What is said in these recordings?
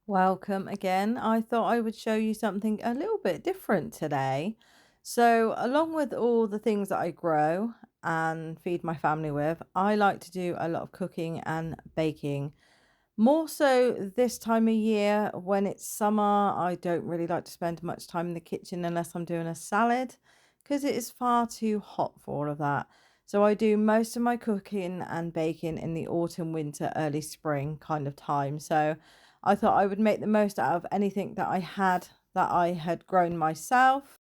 Welcome again. I thought I would show you something a little bit different today. So, along with all the things that I grow and feed my family with, I like to do a lot of cooking and baking. More so this time of year when it's summer, I don't really like to spend much time in the kitchen unless I'm doing a salad because it is far too hot for all of that. So I do most of my cooking and baking in the autumn, winter, early spring kind of time. So I thought I would make the most out of anything that I had grown myself.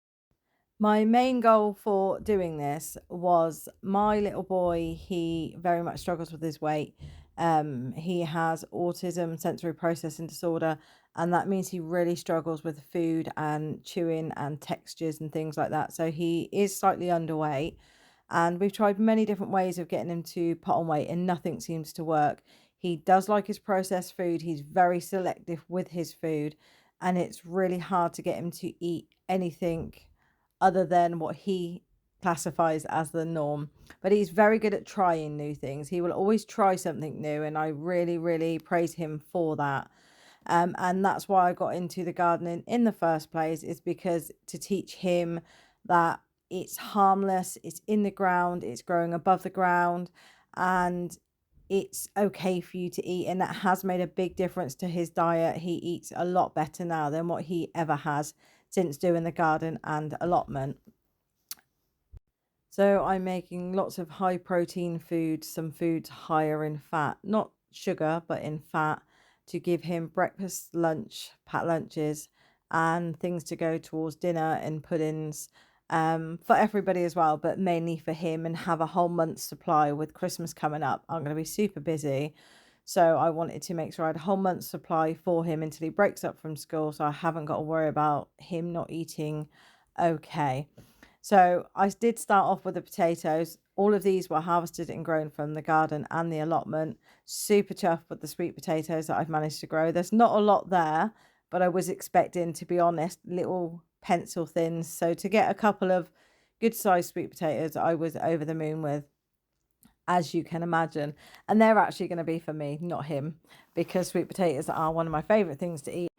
My main goal for doing this was my little boy, he very much struggles with his weight. He has autism, sensory processing disorder, and that means he really struggles with food and chewing and textures and things like that. So he is slightly underweight, and we've tried many different ways of getting him to put on weight, and nothing seems to work. He does like his processed food, he's very selective with his food, and it's really hard to get him to eat anything other than what he classifies as the norm. But he's very good at trying new things. He will always try something new, and I really, really praise him for that. And that's why I got into the gardening in the first place, is because to teach him that it's harmless, it's in the ground, it's growing above the ground, and it's okay for you to eat. And that has made a big difference to his diet. He eats a lot better now than what he ever has since doing the garden and allotment. So I'm making lots of high protein foods, some foods higher in fat, not sugar, but in fat, to give him breakfast, lunch, pat lunches, and things to go towards dinner and puddings, for everybody as well, but mainly for him, and have a whole month's supply with Christmas coming up. I'm going to be super busy. So I wanted to make sure I had a whole month's supply for him until he breaks up from school, so I haven't got to worry about him not eating okay. So I did start off with the potatoes. All of these were harvested and grown from the garden and the allotment. Super chuffed with the sweet potatoes that I've managed to grow. There's not a lot there, but I was expecting, to be honest, little pencil thins. So to get a couple of good sized sweet potatoes, I was over the moon with, as you can imagine. And they're actually going to be for me, not him, because sweet potatoes are one of my favourite things to eat.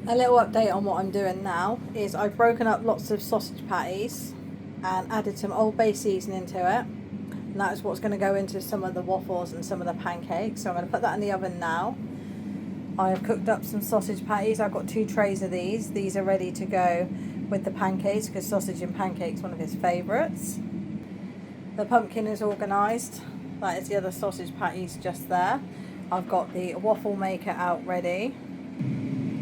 A little update on what I'm doing now is I've broken up lots of sausage patties and added some Old Bay seasoning to it. And that is what's going to go into some of the waffles and some of the pancakes. So I'm going to put that in the oven now. I have cooked up some sausage patties. I've got 2 trays of these. These are ready to go with the pancakes because sausage and pancakes one of his favourites. The pumpkin is organised. That is the other sausage patties just there. I've got the waffle maker out ready.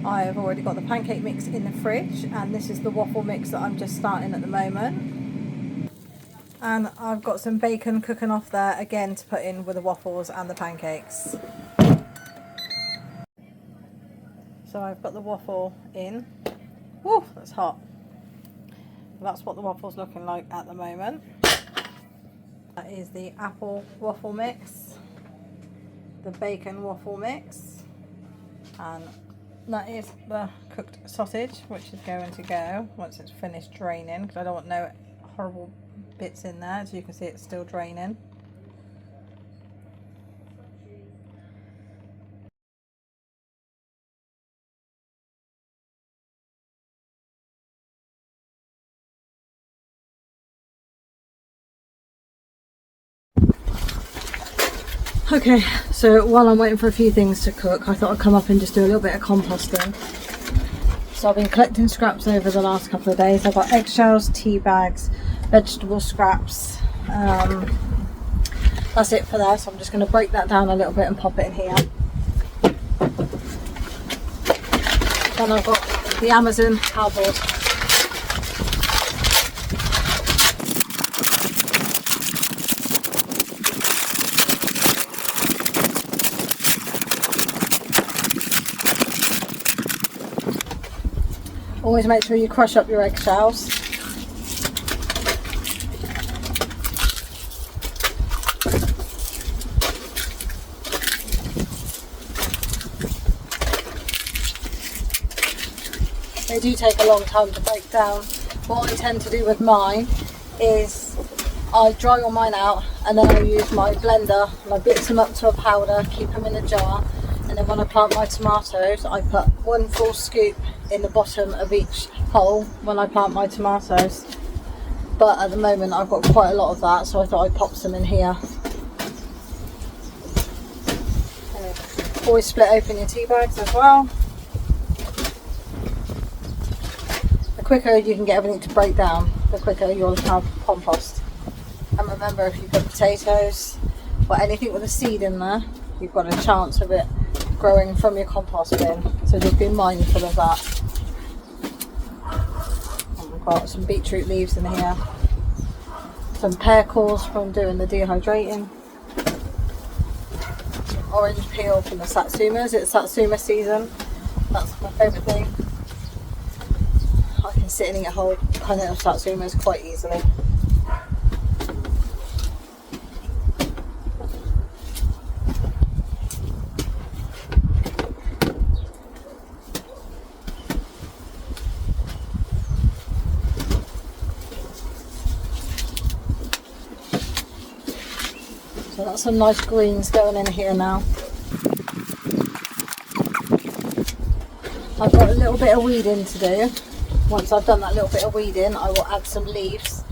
I have already got the pancake mix in the fridge, and this is the waffle mix that I'm just starting at the moment. And I've got some bacon cooking off there again to put in with the waffles and the pancakes. So I've got the waffle in. Woo, that's hot. That's what the waffle's looking like at the moment. That is the apple waffle mix, the bacon waffle mix, and that is the cooked sausage, which is going to go once it's finished draining, because I don't want no horrible bits in there. As you can see, it's still draining. Okay, so while I'm waiting for a few things to cook, I thought I'd come up and just do a little bit of composting. So I've been collecting scraps over the last couple of days. I've got eggshells, tea bags, vegetable scraps. That's it for there, so I'm just going to break that down a little bit and pop it in here. Then I've got the Amazon cardboard. Always make sure you crush up your eggshells. They do take a long time to break down. What I tend to do with mine is I dry all mine out, and then I use my blender and I mix them up to a powder, keep them in a jar, And then when I plant my tomatoes, I put 1 full scoop in the bottom of each hole when I plant my tomatoes. But at the moment I've got quite a lot of that, so I thought I'd pop some in here. Always split open your tea bags as well. The quicker you can get everything to break down, the quicker you'll have compost. And remember, if you put potatoes or anything with a seed in there, you've got a chance of it growing from your compost bin, so just be mindful of that. And we've got some beetroot leaves in here, some pear cores from doing the dehydrating, some orange peel from the satsumas. It's satsuma season, that's my favourite thing. I can sit and eat a whole punnet of satsumas quite easily. So that's some nice greens going in here now. I've got a little bit of weeding to do. Once I've done that little bit of weeding, I will add some leaves.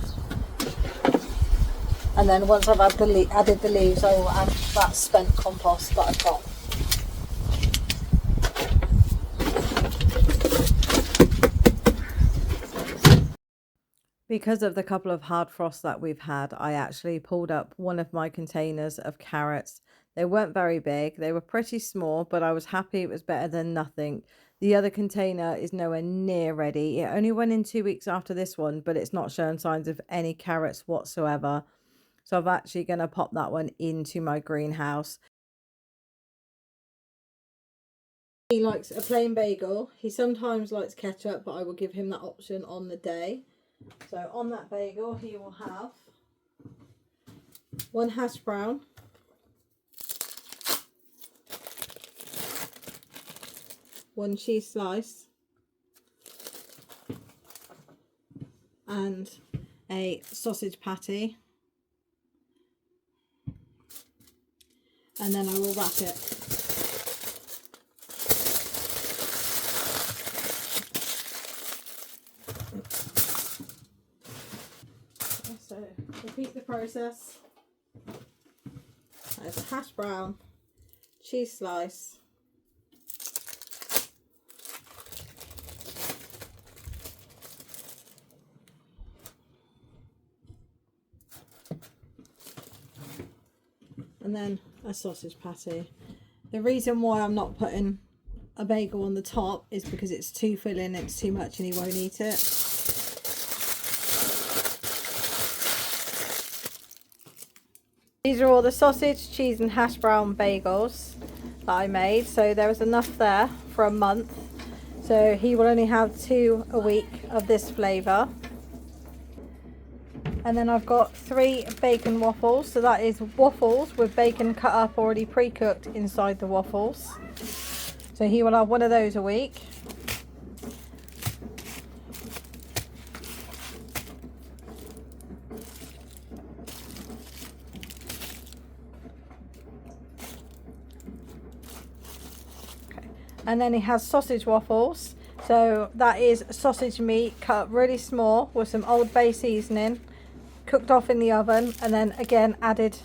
And then once I've added the leaves, I will add that spent compost that I've got. Because of the couple of hard frosts that we've had, I actually pulled up one of my containers of carrots. They weren't very big, they were pretty small, but I was happy it was better than nothing. The other container is nowhere near ready. It only went in 2 weeks after this one, but it's not showing signs of any carrots whatsoever. So I'm actually going to pop that one into my greenhouse. He likes a plain bagel. He sometimes likes ketchup, but I will give him that option on the day. So on that bagel, he will have 1 hash brown, 1 cheese slice, and a sausage patty. And then I will wrap it. So repeat the process. There's hash brown, cheese slice, and then a sausage patty. The reason why I'm not putting a bagel on the top is because it's too filling, it's too much and he won't eat it. These are all the sausage, cheese and hash brown bagels that I made. So there was enough there for a month. So he will only have 2 a week of this flavour. And then I've got 3 bacon waffles. So that is waffles with bacon cut up already pre-cooked inside the waffles. So he will have 1 of those a week. And then he has sausage waffles. So that is sausage meat cut up really small with some Old Bay seasoning, cooked off in the oven, and then again added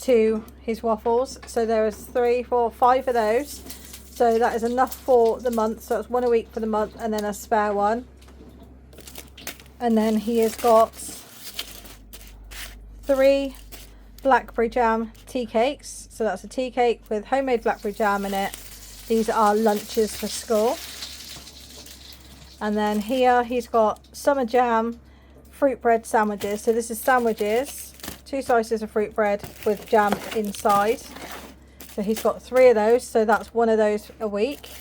to his waffles. So there is 3, 4, 5 of those. So that is enough for the month. So it's 1 a week for the month and then a spare one. And then he has got 3 blackberry jam tea cakes. So that's a tea cake with homemade blackberry jam in it. These are lunches for school. And then here he's got summer jam fruit bread sandwiches. So this is sandwiches, 2 slices of fruit bread with jam inside. So he's got 3 of those. So that's 1 of those a week.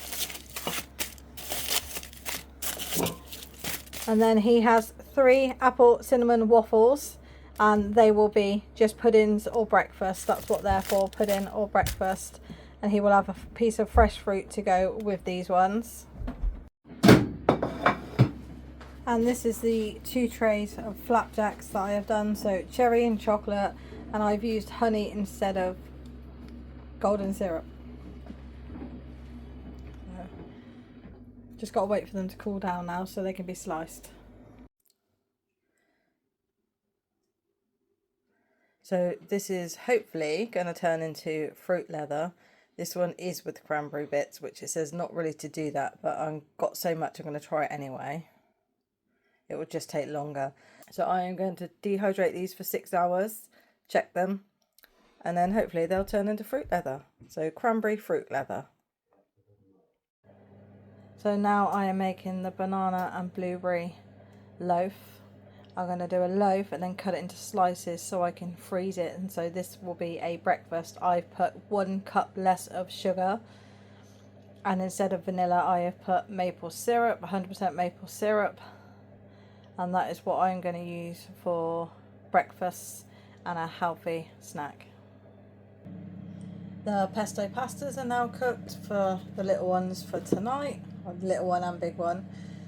And then he has 3 apple cinnamon waffles, and they will be just puddings or breakfast. That's what they're for, pudding or breakfast. And he will have a piece of fresh fruit to go with these ones. And this is the 2 trays of flapjacks that I have done. So cherry and chocolate, and I've used honey instead of golden syrup. Just got to wait for them to cool down now so they can be sliced. So this is hopefully going to turn into fruit leather. This one is with cranberry bits, which it says not really to do that, but I've got so much I'm going to try it anyway. It will just take longer. So I am going to dehydrate these for 6 hours, check them, and then hopefully they'll turn into fruit leather. So cranberry fruit leather. So now I am making the banana and blueberry loaf. I'm going to do a loaf and then cut it into slices so I can freeze it, and so this will be a breakfast. I've put 1 cup less of sugar, and instead of vanilla I have put maple syrup, 100% maple syrup, and that is what I'm going to use for breakfast and a healthy snack. The pesto pastas are now cooked for the little ones for tonight, or the little one and big one.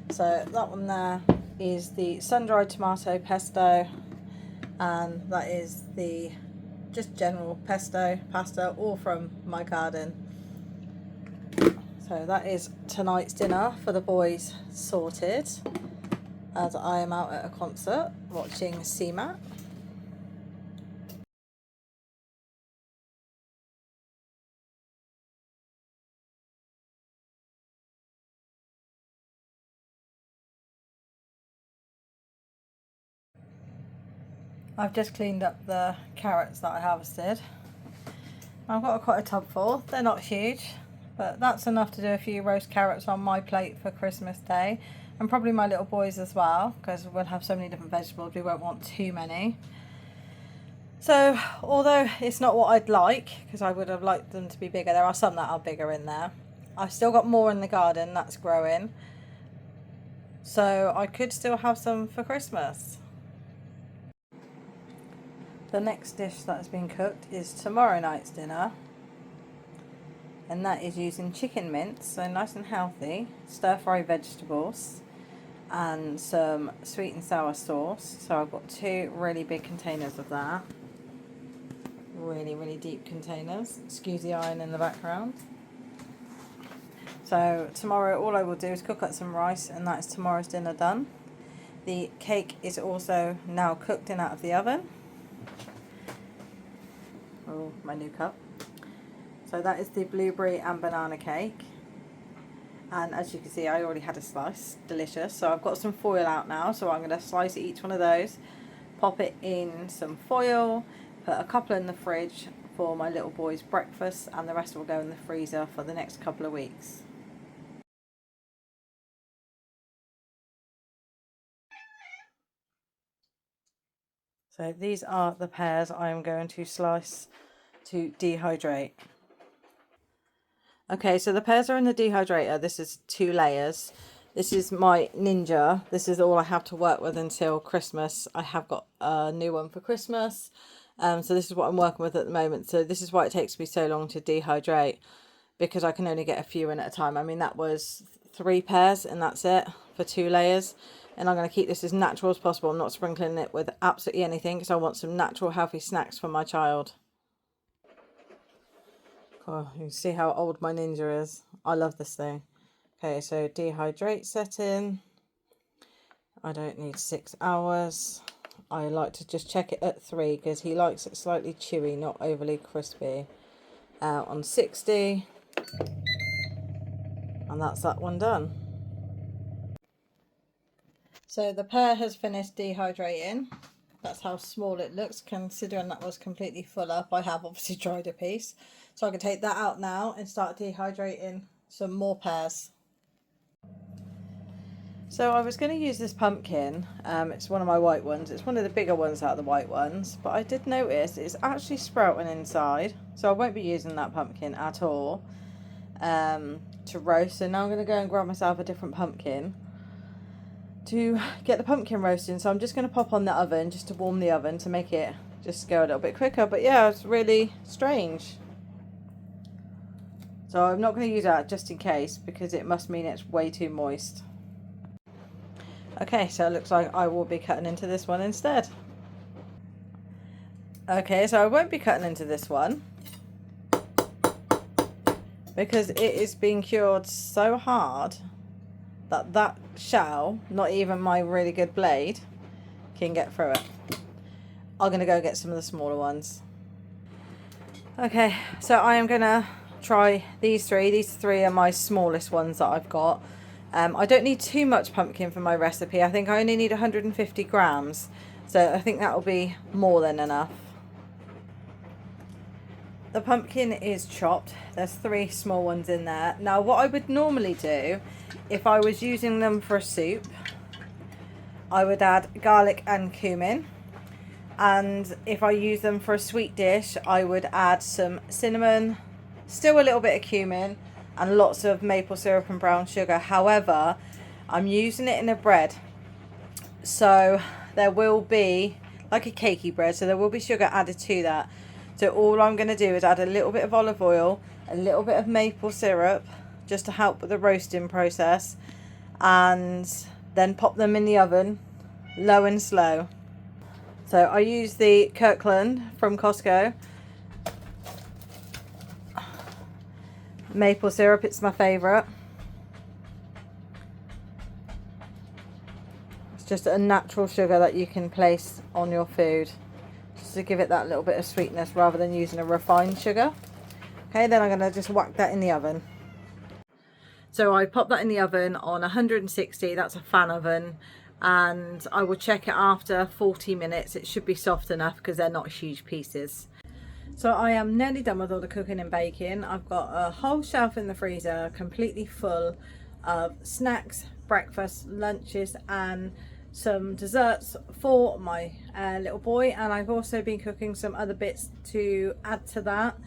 So that one there is the sun-dried tomato pesto, and that is the just general pesto pasta, all from my garden. So that is tonight's dinner for the boys sorted, as I am out at a concert watching CMAT. I've just cleaned up the carrots that I harvested. I've got quite a tub full. They're not huge, but that's enough to do a few roast carrots on my plate for Christmas Day, and probably my little boys as well, because we'll have so many different vegetables, we won't want too many. So although it's not what I'd like, because I would have liked them to be bigger, there are some that are bigger in there. I've still got more in the garden that's growing, so I could still have some for Christmas. The next dish that has been cooked is tomorrow night's dinner, and that is using chicken mince, so nice and healthy, stir fry vegetables and some sweet and sour sauce. So I've got 2 really big containers of that, really deep containers. Excuse the iron in the background. So tomorrow all I will do is cook up some rice, and that's tomorrow's dinner done. The cake is also now cooked and out of the oven. Oh, my new cup. So that is the blueberry and banana cake, and as you can see I already had a slice. Delicious. So I've got some foil out now, so I'm going to slice each one of those, pop it in some foil, put a couple in the fridge for my little boy's breakfast, and the rest will go in the freezer for the next couple of weeks. So these are the pears I am going to slice to dehydrate. Okay, so the pears are in the dehydrator. This is 2 layers. This is my Ninja. This is all I have to work with until Christmas. I have got a new one for Christmas. So this is what I'm working with at the moment. So this is why it takes me so long to dehydrate, because I can only get a few in at a time. I mean, that was 3 pears and that's it for 2 layers. And I'm going to keep this as natural as possible. I'm not sprinkling it with absolutely anything, because I want some natural healthy snacks for my child. Oh, you can see how old my Ninja is. I love this thing. Okay, so dehydrate setting. I don't need 6 hours. I like to just check it at 3, because he likes it slightly chewy, not overly crispy. On 60. And that's that one done. So the pear has finished dehydrating. That's how small it looks, considering that was completely full up. I have obviously dried a piece, so I can take that out now and start dehydrating some more pears. So I was going to use this pumpkin. It's one of my white ones. It's one of the bigger ones out of the white ones, but I did notice it's actually sprouting inside, so I won't be using that pumpkin at all to roast. So now I'm going to go and grab myself a different pumpkin to get the pumpkin roasting. So I'm just going to pop on the oven just to warm the oven to make it just go a little bit quicker. But yeah, it's really strange. So I'm not going to use that just in case, because it must mean it's way too moist. Okay, so it looks like I will be cutting into this one instead. Okay, so I won't be cutting into this one because it is being cured so hard that shell, not even my really good blade, can get through it. I'm going to go get some of the smaller ones. Okay, so I am going to try these three. These three are my smallest ones that I've got. I don't need too much pumpkin for my recipe. I think I only need 150 grams. So I think that will be more than enough. The pumpkin is chopped. There's 3 small ones in there. Now what I would normally do, if I was using them for a soup, I would add garlic and cumin. And if I use them for a sweet dish, I would add some cinnamon, still a little bit of cumin, and lots of maple syrup and brown sugar. However, I'm using it in a bread, so there will be like a cakey bread, so there will be sugar added to that. So all I'm going to do is add a little bit of olive oil, a little bit of maple syrup, just to help with the roasting process, and then pop them in the oven, low and slow. So I use the Kirkland from Costco. Maple syrup, it's my favourite. It's just a natural sugar that you can place on your food, just to give it that little bit of sweetness rather than using a refined sugar. Okay, then I'm going to just whack that in the oven. So I pop that in the oven on 160, that's a fan oven, and I will check it after 40 minutes. It should be soft enough because they're not huge pieces. So I am nearly done with all the cooking and baking. I've got a whole shelf in the freezer completely full of snacks, breakfast, lunches, and some desserts for my little boy. And I've also been cooking some other bits to add to that.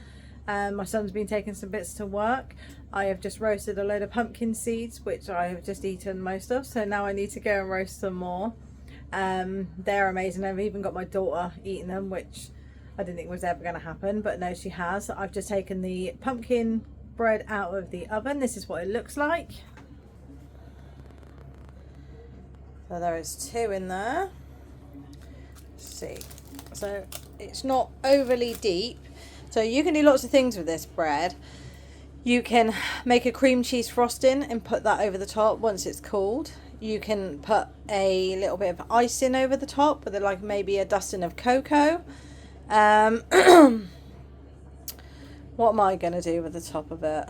My son's been taking some bits to work. I have just roasted a load of pumpkin seeds, which I have just eaten most of, so now I need to go and roast some more. They're amazing. I've even got my daughter eating them, which I didn't think was ever going to happen, but no, she has. I've just taken the pumpkin bread out of the oven. This is what it looks like. So there is 2 in there. Let's see. So it's not overly deep. So you can do lots of things with this bread. You can make a cream cheese frosting and put that over the top once it's cooled. You can put a little bit of icing over the top with like maybe a dusting of cocoa. What am I going to do with the top of it?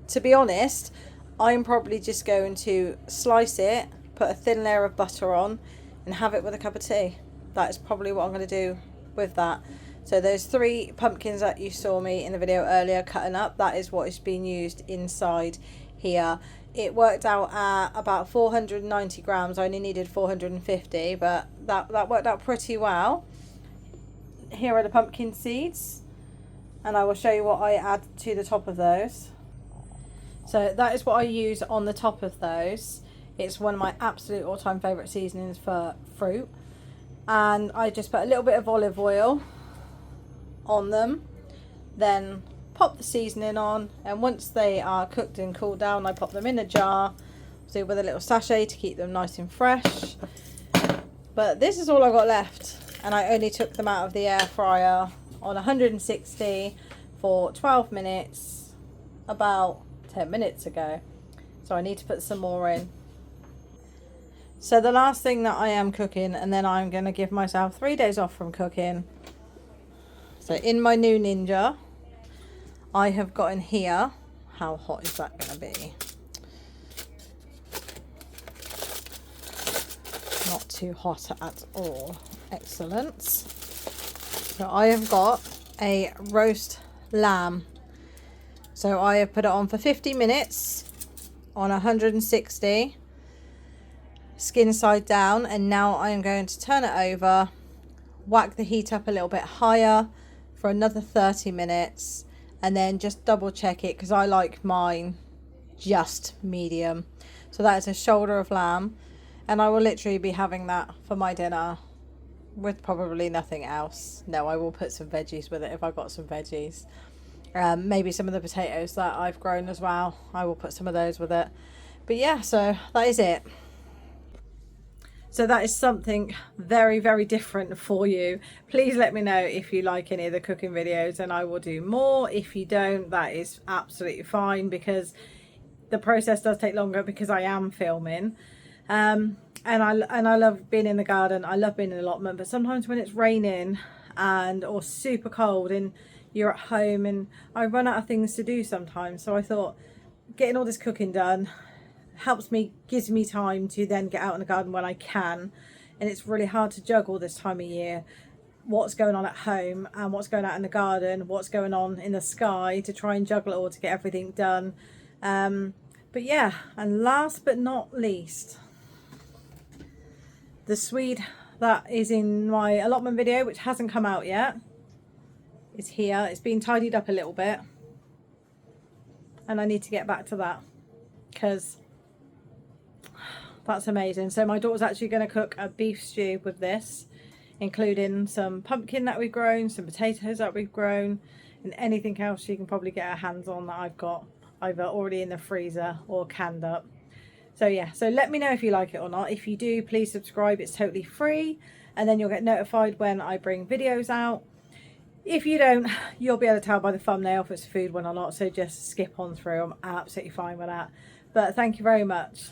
To be honest, I'm probably just going to slice it, put a thin layer of butter on, and have it with a cup of tea. That is probably what I'm going to do with that. So those 3 pumpkins that you saw me in the video earlier cutting up, that is what is being used inside here. It worked out at about 490 grams. I only needed 450, but that worked out pretty well. Here are the pumpkin seeds, and I will show you what I add to the top of those. So that is what I use on the top of those. It's one of my absolute all-time favourite seasonings for fruit. And I just put a little bit of olive oil on them, then pop the seasoning on, and once they are cooked and cooled down, I pop them in a jar, so with a little sachet to keep them nice and fresh. But this is all I got left, and I only took them out of the air fryer on 160 for 12 minutes about 10 minutes ago, so I need to put some more in. So the last thing that I am cooking, and then I'm going to give myself 3 days off from cooking. So in my new Ninja, I have got in here, how hot is that going to be? Not too hot at all. Excellent. So I have got a roast lamb. So I have put it on for 50 minutes on 160, skin side down, and now I am going to turn it over, whack the heat up a little bit higher for another 30 minutes, and then just double check it because I like mine just medium. So that is a shoulder of lamb, and I will literally be having that for my dinner with probably nothing else. No, I will put some veggies with it if I've got some veggies. Maybe some of the potatoes that I've grown as well, I will put some of those with it. But yeah, so that is it. So that is something very, very different for you. Please let me know if you like any of the cooking videos, and I will do more. If you don't, that is absolutely fine, because the process does take longer because I am filming. And I love being in the garden. I love being in the allotment, but sometimes when it's raining or super cold and you're at home, and I run out of things to do sometimes. So I thought getting all this cooking done helps me, gives me time to then get out in the garden when I can. And it's really hard to juggle this time of year, what's going on at home and what's going on in the garden, what's going on in the sky, to try and juggle it all to get everything done. But yeah, and last but not least, the swede that is in my allotment video, which hasn't come out yet, is here. It's been tidied up a little bit, and I need to get back to that because that's amazing. So my daughter's actually going to cook a beef stew with this, including some pumpkin that we've grown, some potatoes that we've grown, and anything else she can probably get her hands on that I've got either already in the freezer or canned up. So yeah, so let me know if you like it or not. If you do, please subscribe. It's totally free, and then you'll get notified when I bring videos out. If you don't, you'll be able to tell by the thumbnail if it's a food one or not, so just skip on through. I'm absolutely fine with that. But thank you very much.